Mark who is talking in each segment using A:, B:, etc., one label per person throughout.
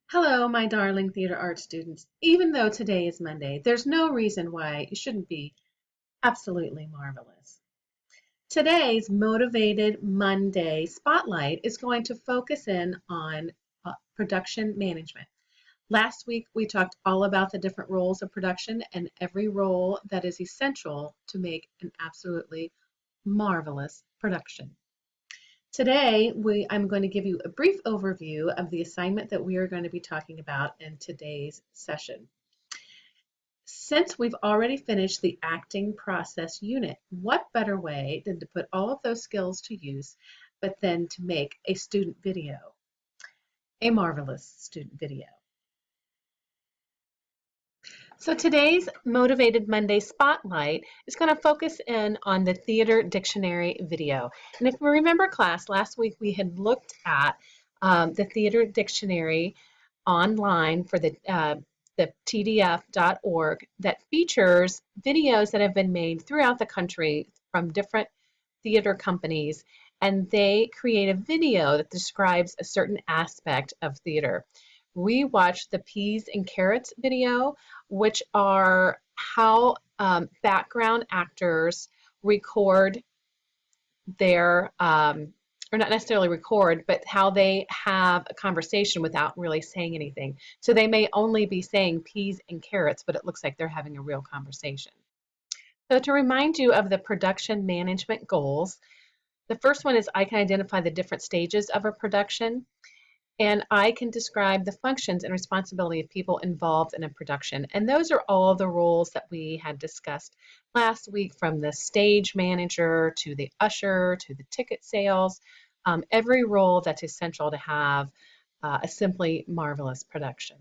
A: Hello, my darling theater arts students. Even though today is Monday, there's no reason why you shouldn't be absolutely marvelous. Today's Motivated Monday Spotlight is going to focus in on production management. Last week, we talked all about the different roles of production and every role that is essential to make an absolutely marvelous production. Today, I'm going to give you a brief overview of the assignment that we are going to be talking about in today's session. Since we've already finished the acting process unit, what better way than to put all of those skills to use, but then to make a student video, a marvelous student video. So today's Motivated Monday Spotlight is going to focus in on the Theater Dictionary video. And if we remember class, last week we had looked at the Theater Dictionary online for the tdf.org that features videos that have been made throughout the country from different theater companies, and they create a video that describes a certain aspect of theater. We watched the peas and carrots video, which are how background actors record their, or not necessarily record, but how they have a conversation without really saying anything. So they may only be saying peas and carrots, but it looks like they're having a real conversation. So to remind you of the production management goals, the first one is I can identify the different stages of a production, and I can describe the functions and responsibility of people involved in a production. And those are all the roles that we had discussed last week, from the stage manager to the usher to the ticket sales, every role that's essential to have a simply marvelous production.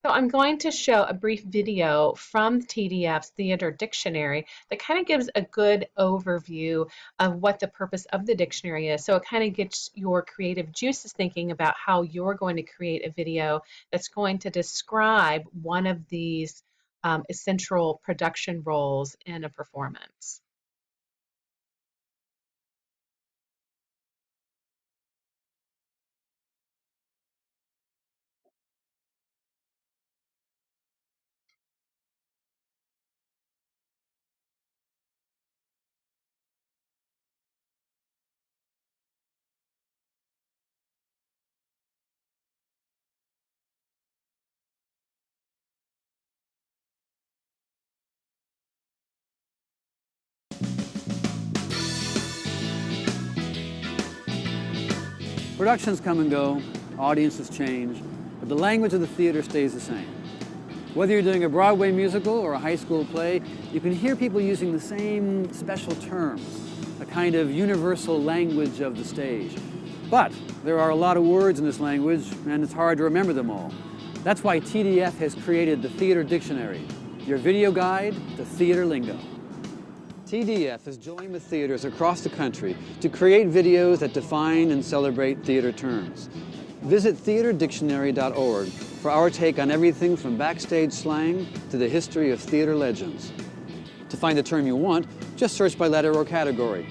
A: So I'm going to show a brief video from TDF's Theater Dictionary that kind of gives a good overview of what the purpose of the dictionary is. So it kind of gets your creative juices thinking about how you're going to create a video that's going to describe one of these essential production roles in a performance.
B: Productions come and go, audiences change, but the language of the theater stays the same. Whether you're doing a Broadway musical or a high school play, you can hear people using the same special terms, a kind of universal language of the stage. But there are a lot of words in this language, and it's hard to remember them all. That's why TDF has created the Theater Dictionary, your video guide to theater lingo. TDF has joined with theaters across the country to create videos that define and celebrate theater terms. Visit theaterdictionary.org for our take on everything from backstage slang to the history of theater legends. To find the term you want, just search by letter or category.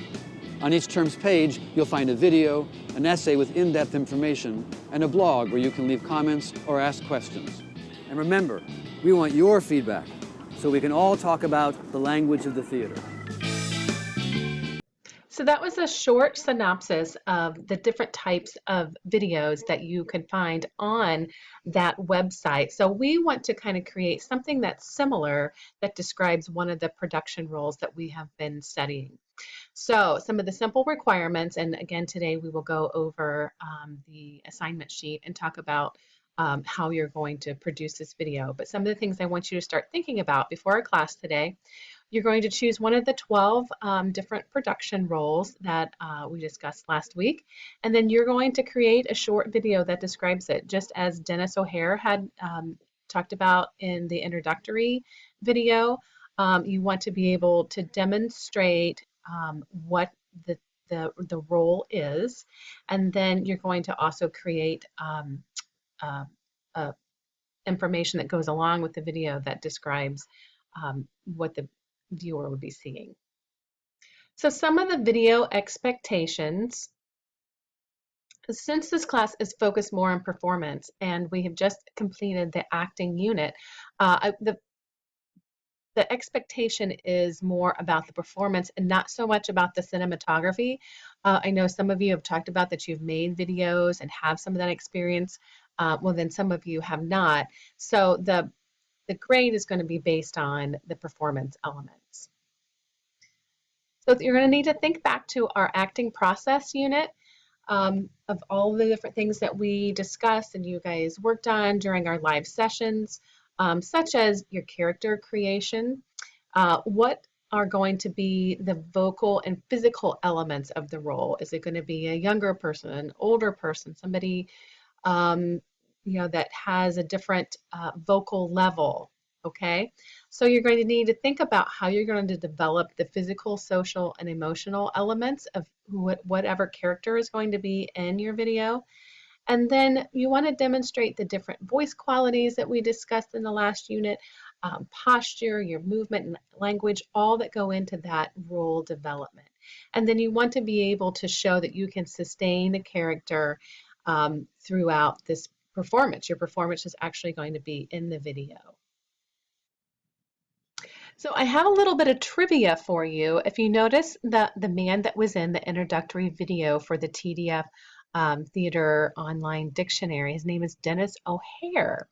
B: On each term's page, you'll find a video, an essay with in-depth information, and a blog where you can leave comments or ask questions. And remember, we want your feedback so we can all talk about the language of the theater.
A: So that was a short synopsis of the different types of videos that you can find on that website. So we want to kind of create something that's similar that describes one of the production roles that we have been studying. So some of the simple requirements, and again today we will go over the assignment sheet and talk about how you're going to produce this video. But some of the things I want you to start thinking about before our class today: you're going to choose one of the 12 different production roles that we discussed last week, and then you're going to create a short video that describes it, just as Dennis O'Hare had talked about in the introductory video. You want to be able to demonstrate what the role is, and then you're going to also create uh, information that goes along with the video that describes what the viewer would be seeing. So some of the video expectations Since this class is focused more on performance and we have just completed the acting unit, the expectation is more about the performance and not so much about the cinematography. I know some of you have talked about that you've made videos and have some of that experience. Well, then some of you have not. So the grade is going to be based on the performance elements. So you're going to need to think back to our acting process unit of all the different things that we discussed and you guys worked on during our live sessions, such as your character creation, what are going to be the vocal and physical elements of the role? Is it going to be a younger person, an older person, somebody um, that has a different vocal level? Okay, so you're going to need to think about how you're going to develop the physical, social, and emotional elements of whatever character is going to be in your video. And then you want to demonstrate the different voice qualities that we discussed in the last unit, posture, your movement and language, all that go into that role development. And then you want to be able to show that you can sustain a character throughout this performance. Your performance is actually going to be in the video. So I have a little bit of trivia for you. If you notice the man that was in the introductory video for the TDF Theater Online Dictionary, his name is Dennis O'Hare.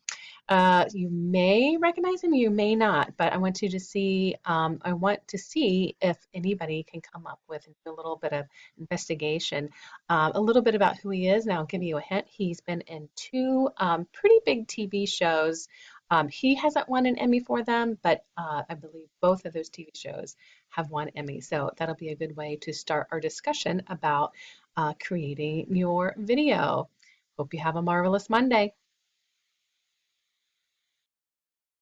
A: You may recognize him, you may not, but I want you to see, I want to see if anybody can come up with a little bit of investigation, a little bit about who he is, and I'll give you a hint. He's been in two pretty big TV shows. He hasn't won an Emmy for them, but I believe both of those TV shows have won Emmy. So that'll be a good way to start our discussion about creating your video. Hope you have a marvelous Monday.